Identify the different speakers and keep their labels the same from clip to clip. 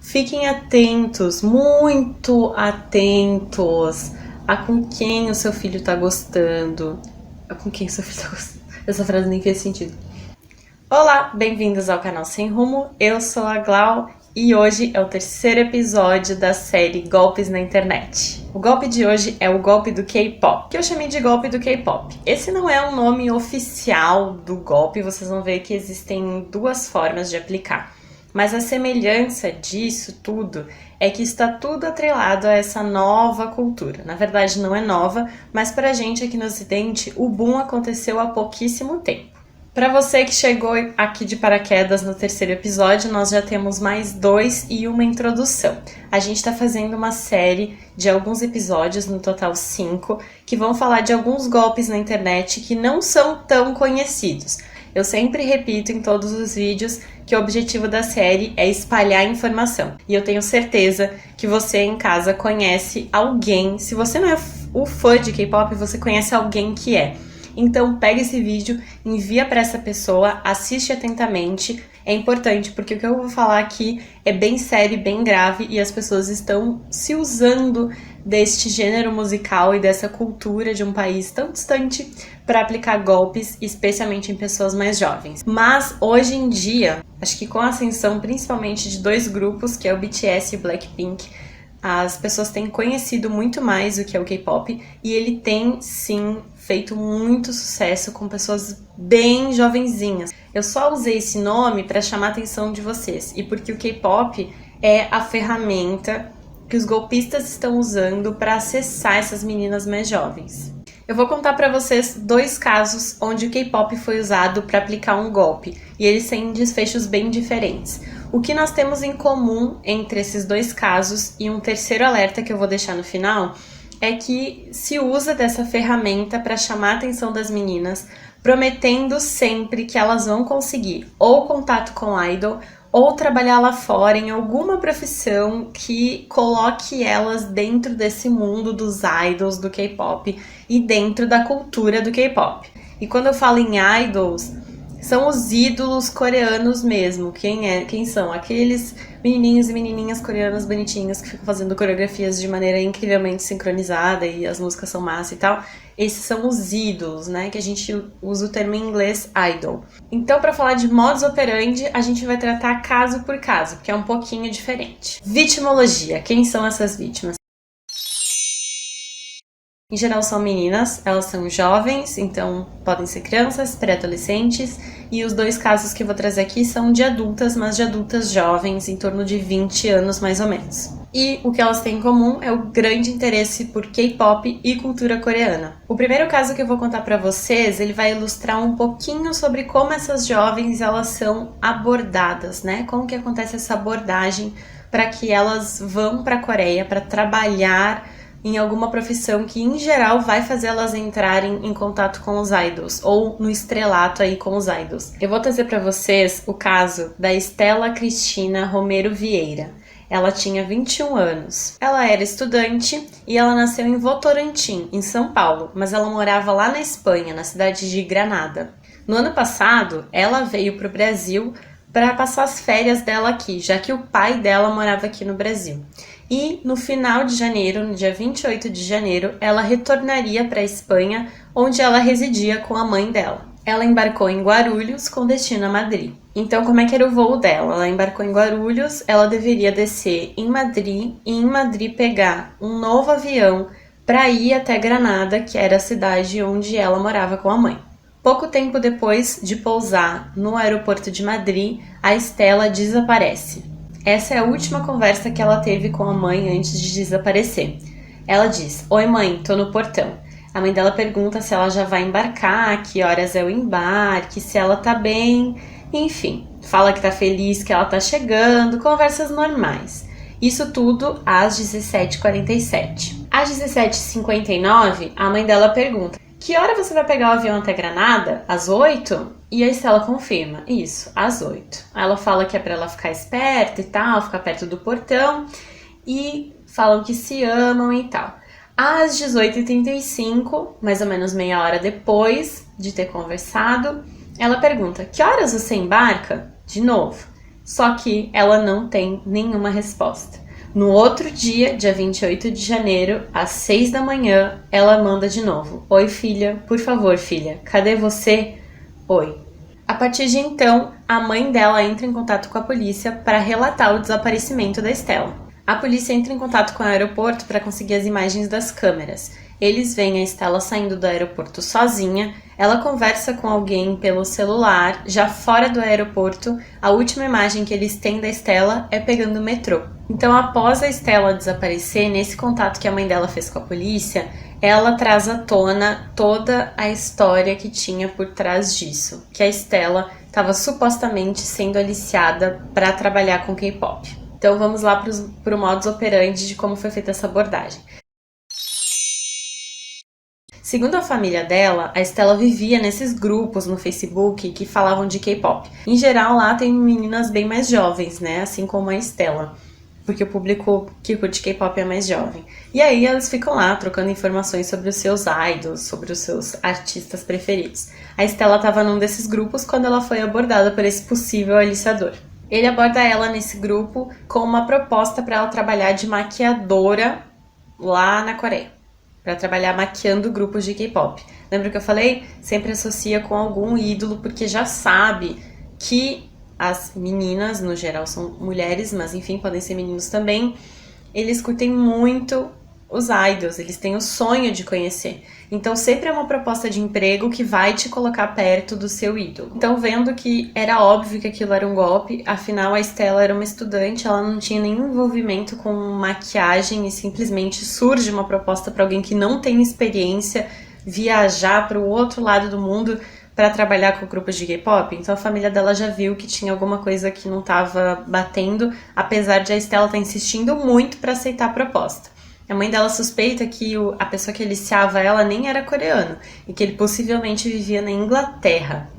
Speaker 1: Fiquem atentos, muito atentos a com quem o seu filho tá gostando. Com quem o seu filho tá gostando. Essa frase nem fez sentido. Olá, bem-vindos ao canal Sem Rumo, eu sou a Glau e hoje é o terceiro episódio da série Golpes na Internet. O golpe de hoje é o golpe do K-pop, que eu chamei de golpe do K-pop. Esse não é um nome oficial do golpe, vocês vão ver que existem duas formas de aplicar. Mas a semelhança disso tudo é que está tudo atrelado a essa nova cultura. Na verdade não é nova, mas pra gente aqui no Ocidente o boom aconteceu há pouquíssimo tempo. Para você que chegou aqui de paraquedas no terceiro episódio, nós já temos mais 2 e uma introdução. A gente está fazendo uma série de alguns episódios, no total 5, que vão falar de alguns golpes na internet que não são tão conhecidos. Eu sempre repito em todos os vídeos que o objetivo da série é espalhar informação. E eu tenho certeza que você em casa conhece alguém, se você não é o fã de K-pop, você conhece alguém que é. Então pega esse vídeo, envia para essa pessoa, assiste atentamente. É importante porque o que eu vou falar aqui é bem sério e bem grave e as pessoas estão se usando deste gênero musical e dessa cultura de um país tão distante para aplicar golpes, especialmente em pessoas mais jovens. Mas hoje em dia, acho que com a ascensão principalmente de 2 grupos, que é o BTS e o Blackpink, as pessoas têm conhecido muito mais o que é o K-pop e ele tem sim feito muito sucesso com pessoas bem jovenzinhas. Eu só usei esse nome para chamar a atenção de vocês e porque o K-pop é a ferramenta que os golpistas estão usando para acessar essas meninas mais jovens. Eu vou contar para vocês 2 casos onde o K-pop foi usado para aplicar um golpe e eles têm desfechos bem diferentes. O que nós temos em comum entre esses 2 casos e um terceiro alerta que eu vou deixar no final é que se usa dessa ferramenta para chamar a atenção das meninas, prometendo sempre que elas vão conseguir ou contato com idol ou trabalhar lá fora em alguma profissão que coloque elas dentro desse mundo dos idols do K-pop e dentro da cultura do K-pop. E quando eu falo em idols, são os ídolos coreanos mesmo. Quem são? Aqueles menininhos e menininhas coreanos bonitinhos que ficam fazendo coreografias de maneira incrivelmente sincronizada e as músicas são massa e tal. Esses são os ídolos, né? Que a gente usa o termo em inglês idol. Então, para falar de modus operandi, a gente vai tratar caso por caso, porque é um pouquinho diferente. Vitimologia. Quem são essas vítimas? Em geral são meninas, elas são jovens, então podem ser crianças, pré-adolescentes, e os 2 casos que eu vou trazer aqui são de adultas, mas de adultas jovens, em torno de 20 anos mais ou menos. E o que elas têm em comum é o grande interesse por K-pop e cultura coreana. O primeiro caso que eu vou contar pra vocês, ele vai ilustrar um pouquinho sobre como essas jovens elas são abordadas, né? Como que acontece essa abordagem para que elas vão pra Coreia para trabalhar em alguma profissão que, em geral, vai fazer elas entrarem em contato com os idols, ou no estrelato aí com os idols. Eu vou trazer para vocês o caso da Estela Cristina Romero Vieira. Ela tinha 21 anos. Ela era estudante e ela nasceu em Votorantim, em São Paulo, mas ela morava lá na Espanha, na cidade de Granada. No ano passado, ela veio para o Brasil para passar as férias dela aqui, já que o pai dela morava aqui no Brasil. E no final de janeiro, no dia 28 de janeiro, ela retornaria para a Espanha, onde ela residia com a mãe dela. Ela embarcou em Guarulhos com destino a Madrid. Então, como é que era o voo dela? Ela embarcou em Guarulhos, ela deveria descer em Madrid e em Madrid pegar um novo avião para ir até Granada, que era a cidade onde ela morava com a mãe. Pouco tempo depois de pousar no aeroporto de Madrid, a Estela desaparece. Essa é a última conversa que ela teve com a mãe antes de desaparecer. Ela diz: "Oi mãe, tô no portão." A mãe dela pergunta se ela já vai embarcar, que horas é o embarque, se ela tá bem, enfim. Fala que tá feliz que ela tá chegando, conversas normais. Isso tudo às 17h47. Às 17h59, a mãe dela pergunta: "Que hora você vai pegar o avião até Granada? Às 8h?" E a Estela confirma: "Isso, às 8h. Aí ela fala que é pra ela ficar esperta e tal, ficar perto do portão, e falam que se amam e tal. Às 18h35, mais ou menos meia hora depois de ter conversado, ela pergunta: "Que horas você embarca?" De novo. Só que ela não tem nenhuma resposta. No outro dia, dia 28 de janeiro, às 6 da manhã, ela manda de novo. Oi, filha, por favor, filha, cadê você? Oi. A partir de então, a mãe dela entra em contato com a polícia para relatar o desaparecimento da Stella. A polícia entra em contato com o aeroporto para conseguir as imagens das câmeras. Eles veem a Stella saindo do aeroporto sozinha, ela conversa com alguém pelo celular, já fora do aeroporto, a última imagem que eles têm da Stella é pegando o metrô. Então, após a Stella desaparecer, nesse contato que a mãe dela fez com a polícia, ela traz à tona toda a história que tinha por trás disso, que a Stella estava supostamente sendo aliciada para trabalhar com K-pop. Então vamos lá para o modus operandi de como foi feita essa abordagem. Segundo a família dela, a Stella vivia nesses grupos no Facebook que falavam de K-pop. Em geral, lá tem meninas bem mais jovens, né? Assim como a Stella, porque o público que curte K-pop é mais jovem. E aí elas ficam lá trocando informações sobre os seus idols, sobre os seus artistas preferidos. A Stella estava num desses grupos quando ela foi abordada por esse possível aliciador. Ele aborda ela nesse grupo com uma proposta para ela trabalhar de maquiadora lá na Coreia, para trabalhar maquiando grupos de K-pop. Lembra que eu falei? Sempre associa com algum ídolo, porque já sabe que as meninas, no geral são mulheres, mas enfim, podem ser meninos também, eles curtem muito os idols, eles têm o sonho de conhecer. Então sempre é uma proposta de emprego que vai te colocar perto do seu ídolo. Então, vendo que era óbvio que aquilo era um golpe, afinal a Stella era uma estudante, ela não tinha nenhum envolvimento com maquiagem e simplesmente surge uma proposta para alguém que não tem experiência viajar para o outro lado do mundo para trabalhar com grupos de K-pop. Então a família dela já viu que tinha alguma coisa que não estava batendo, apesar de a Stella estar insistindo muito para aceitar a proposta. A mãe dela suspeita que a pessoa que aliciava ela nem era coreano e que ele possivelmente vivia na Inglaterra.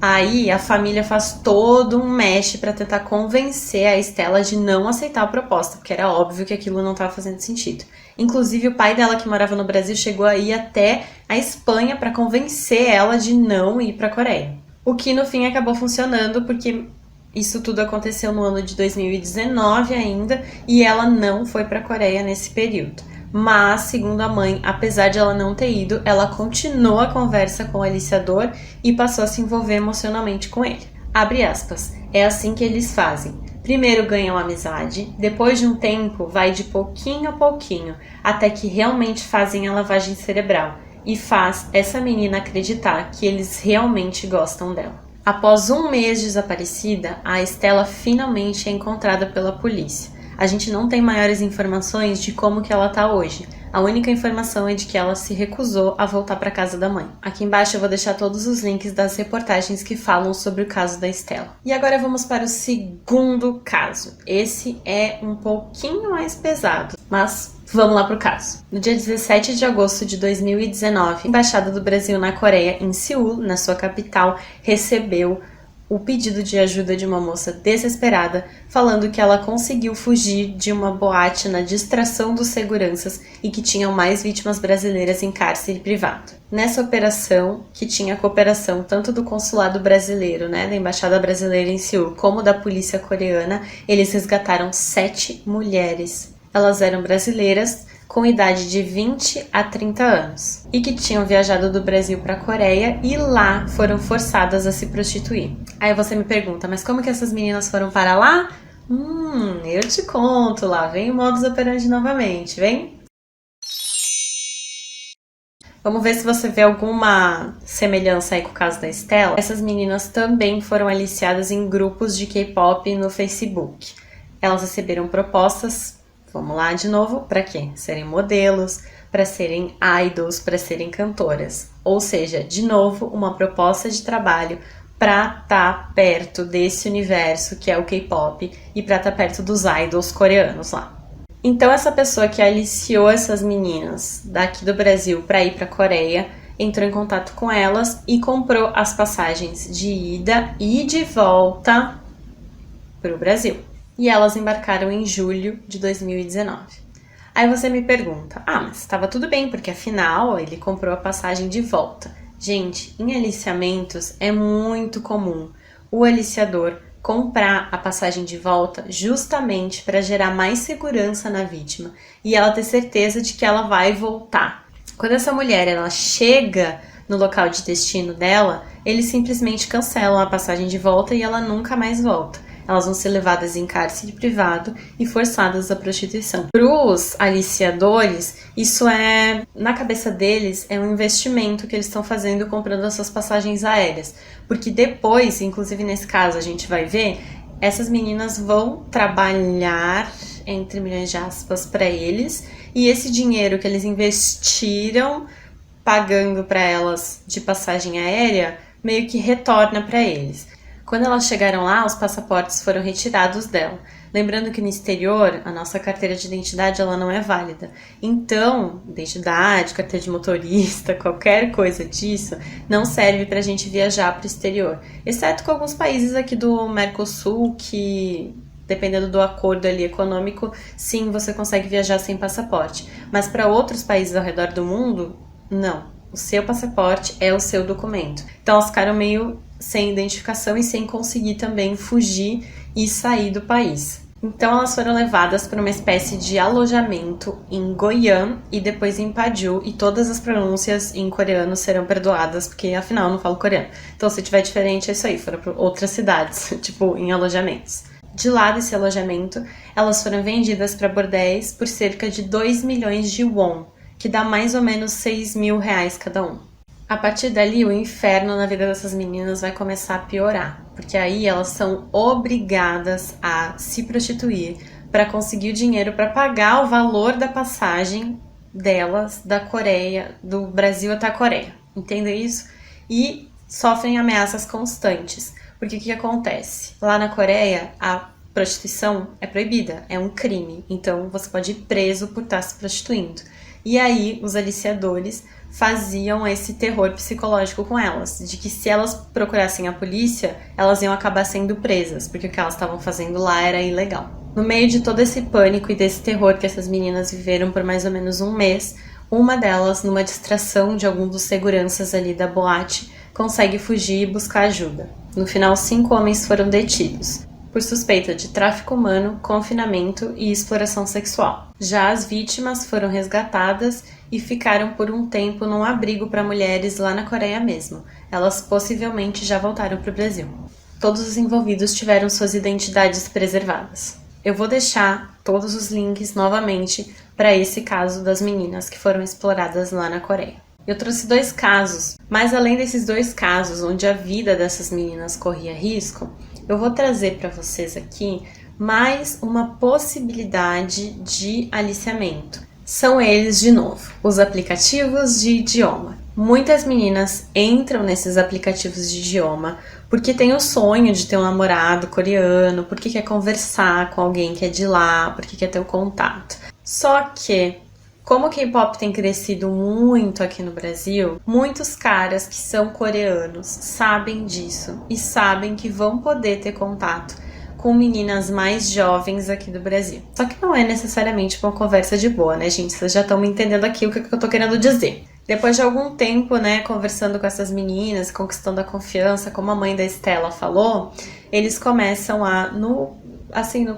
Speaker 1: Aí a família faz todo um mexe para tentar convencer a Stella de não aceitar a proposta, porque era óbvio que aquilo não estava fazendo sentido. Inclusive o pai dela, que morava no Brasil, chegou a ir até a Espanha para convencer ela de não ir para a Coreia. O que no fim acabou funcionando, porque isso tudo aconteceu no ano de 2019 ainda, e ela não foi para a Coreia nesse período. Mas, segundo a mãe, apesar de ela não ter ido, ela continuou a conversa com o aliciador e passou a se envolver emocionalmente com ele. Abre aspas. É assim que eles fazem. Primeiro ganham amizade, depois de um tempo vai de pouquinho a pouquinho, até que realmente fazem a lavagem cerebral e faz essa menina acreditar que eles realmente gostam dela. Após um mês desaparecida, a Stella finalmente é encontrada pela polícia. A gente não tem maiores informações de como que ela tá hoje. A única informação é de que ela se recusou a voltar para casa da mãe. Aqui embaixo eu vou deixar todos os links das reportagens que falam sobre o caso da Stella. E agora vamos para o segundo caso. Esse é um pouquinho mais pesado, mas vamos lá pro caso. No dia 17 de agosto de 2019, a Embaixada do Brasil na Coreia, em Seul, na sua capital, recebeu o pedido de ajuda de uma moça desesperada, falando que ela conseguiu fugir de uma boate na distração dos seguranças e que tinham mais vítimas brasileiras em cárcere privado. Nessa operação, que tinha cooperação tanto do consulado brasileiro, da Embaixada Brasileira em Seul, como da polícia coreana, eles resgataram 7 mulheres. Elas eram brasileiras, com idade de 20 a 30 anos, e que tinham viajado do Brasil para a Coreia e lá foram forçadas a se prostituir. Aí você me pergunta, mas como que essas meninas foram para lá? Eu te conto, lá vem o modus operandi novamente, vem? Vamos ver se você vê alguma semelhança aí com o caso da Stella. Essas meninas também foram aliciadas em grupos de K-pop no Facebook. Elas receberam propostas, vamos lá de novo, para quê? Serem modelos, para serem idols, para serem cantoras. Ou seja, de novo, uma proposta de trabalho para estar perto desse universo que é o K-pop e para estar perto dos idols coreanos lá. Então essa pessoa que aliciou essas meninas daqui do Brasil para ir para a Coreia entrou em contato com elas e comprou as passagens de ida e de volta para o Brasil. E elas embarcaram em julho de 2019. Aí você me pergunta, mas estava tudo bem, porque afinal ele comprou a passagem de volta. Gente, em aliciamentos é muito comum o aliciador comprar a passagem de volta justamente para gerar mais segurança na vítima e ela ter certeza de que ela vai voltar. Quando essa mulher ela chega no local de destino dela, eles simplesmente cancelam a passagem de volta e ela nunca mais volta. Elas vão ser levadas em cárcere privado e forçadas à prostituição. Para os aliciadores, isso é, na cabeça deles, é um investimento que eles estão fazendo comprando essas passagens aéreas. Porque depois, inclusive nesse caso a gente vai ver, essas meninas vão trabalhar, entre milhões de aspas, para eles. E esse dinheiro que eles investiram pagando para elas de passagem aérea, meio que retorna para eles. Quando elas chegaram lá, os passaportes foram retirados dela. Lembrando que no exterior, a nossa carteira de identidade ela não é válida. Então, identidade, carteira de motorista, qualquer coisa disso, não serve para a gente viajar para o exterior. Exceto com alguns países aqui do Mercosul que, dependendo do acordo ali econômico, sim, você consegue viajar sem passaporte. Mas para outros países ao redor do mundo, não. O seu passaporte é o seu documento. Então elas ficaram meio sem identificação e sem conseguir também fugir e sair do país. Então elas foram levadas para uma espécie de alojamento em Goiânia e depois em Paju, e todas as pronúncias em coreano serão perdoadas, porque afinal eu não falo coreano. Então se tiver diferente é isso aí, foram para outras cidades, tipo em alojamentos. De lá desse alojamento, elas foram vendidas para bordéis por cerca de 2 milhões de won, que dá mais ou menos 6 mil reais cada um. A partir dali, o inferno na vida dessas meninas vai começar a piorar, porque aí elas são obrigadas a se prostituir para conseguir o dinheiro para pagar o valor da passagem delas da Coreia, do Brasil até a Coreia. Entendem isso? E sofrem ameaças constantes, porque o que acontece? Lá na Coreia, a prostituição é proibida, é um crime, então você pode ir preso por estar se prostituindo. E aí, os aliciadores faziam esse terror psicológico com elas, de que se elas procurassem a polícia, elas iam acabar sendo presas, porque o que elas estavam fazendo lá era ilegal. No meio de todo esse pânico e desse terror que essas meninas viveram por mais ou menos um mês, uma delas, numa distração de algum dos seguranças ali da boate, consegue fugir e buscar ajuda. No final, 5 homens foram detidos por suspeita de tráfico humano, confinamento e exploração sexual. Já as vítimas foram resgatadas e ficaram por um tempo num abrigo para mulheres lá na Coreia mesmo. Elas possivelmente já voltaram para o Brasil. Todos os envolvidos tiveram suas identidades preservadas. Eu vou deixar todos os links novamente para esse caso das meninas que foram exploradas lá na Coreia. Eu trouxe 2 casos, mas além desses 2 casos onde a vida dessas meninas corria risco, eu vou trazer para vocês aqui mais uma possibilidade de aliciamento. São eles, de novo, os aplicativos de idioma. Muitas meninas entram nesses aplicativos de idioma porque tem o sonho de ter um namorado coreano, porque quer conversar com alguém que é de lá, porque quer ter o contato. Só que, como o K-pop tem crescido muito aqui no Brasil, muitos caras que são coreanos sabem disso e sabem que vão poder ter contato com meninas mais jovens aqui do Brasil. Só que não é necessariamente uma conversa de boa, né, gente? Vocês já estão me entendendo aqui o que eu tô querendo dizer. Depois de algum tempo, né, conversando com essas meninas, conquistando a confiança, como a mãe da Estela falou, eles começam a, no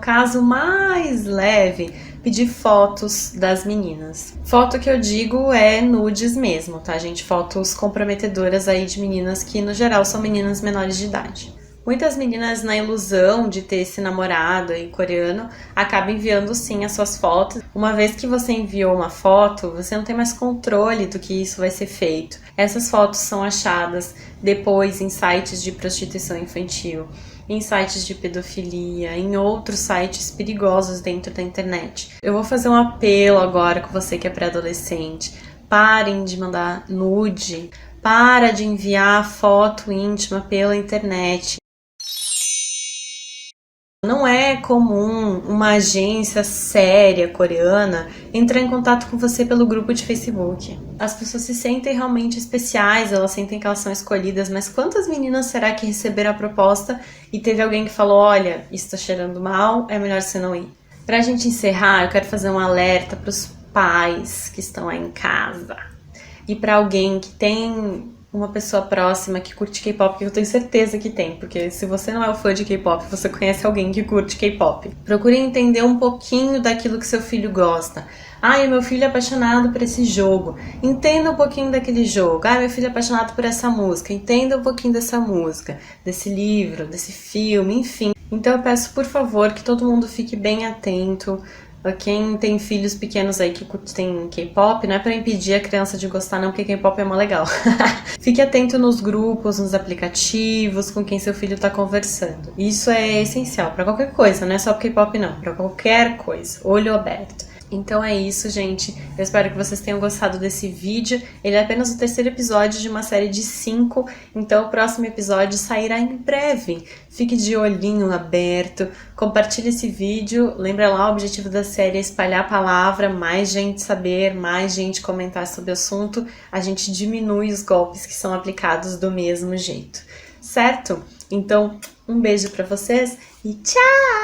Speaker 1: caso mais leve, pedir fotos das meninas. Foto que eu digo é nudes mesmo, tá, gente? Fotos comprometedoras aí de meninas que, no geral, são meninas menores de idade. Muitas meninas, na ilusão de ter esse namorado aí coreano, acabam enviando sim as suas fotos. Uma vez que você enviou uma foto, você não tem mais controle do que isso vai ser feito. Essas fotos são achadas depois em sites de prostituição infantil, em sites de pedofilia, em outros sites perigosos dentro da internet. Eu vou fazer um apelo agora com você que é pré-adolescente. Parem de mandar nude, para de enviar foto íntima pela internet. Não é comum uma agência séria coreana entrar em contato com você pelo grupo de Facebook. As pessoas se sentem realmente especiais, elas sentem que elas são escolhidas, mas quantas meninas será que receberam a proposta e teve alguém que falou, olha, isso tá cheirando mal, é melhor você não ir? Pra gente encerrar, eu quero fazer um alerta pros pais que estão aí em casa e pra alguém que tem uma pessoa próxima que curte K-pop, que eu tenho certeza que tem, porque se você não é o fã de K-pop, você conhece alguém que curte K-pop. Procure entender um pouquinho daquilo que seu filho gosta. Ai, meu filho é apaixonado por esse jogo. Entenda um pouquinho daquele jogo. Ai, meu filho é apaixonado por essa música. Entenda um pouquinho dessa música, desse livro, desse filme, enfim. Então eu peço, por favor, que todo mundo fique bem atento. Quem tem filhos pequenos aí que curtem K-pop, não é pra impedir a criança de gostar não, porque K-pop é mó legal. Fique atento nos grupos, nos aplicativos, com quem seu filho tá conversando. Isso é essencial pra qualquer coisa, não é só pro K-pop não, pra qualquer coisa. Olho aberto. Então é isso, gente. Eu espero que vocês tenham gostado desse vídeo. Ele é apenas o terceiro episódio de uma série de 5, então o próximo episódio sairá em breve. Fique de olhinho aberto, compartilhe esse vídeo. Lembra lá, o objetivo da série é espalhar a palavra, mais gente saber, mais gente comentar sobre o assunto. A gente diminui os golpes que são aplicados do mesmo jeito, certo? Então, um beijo pra vocês e tchau!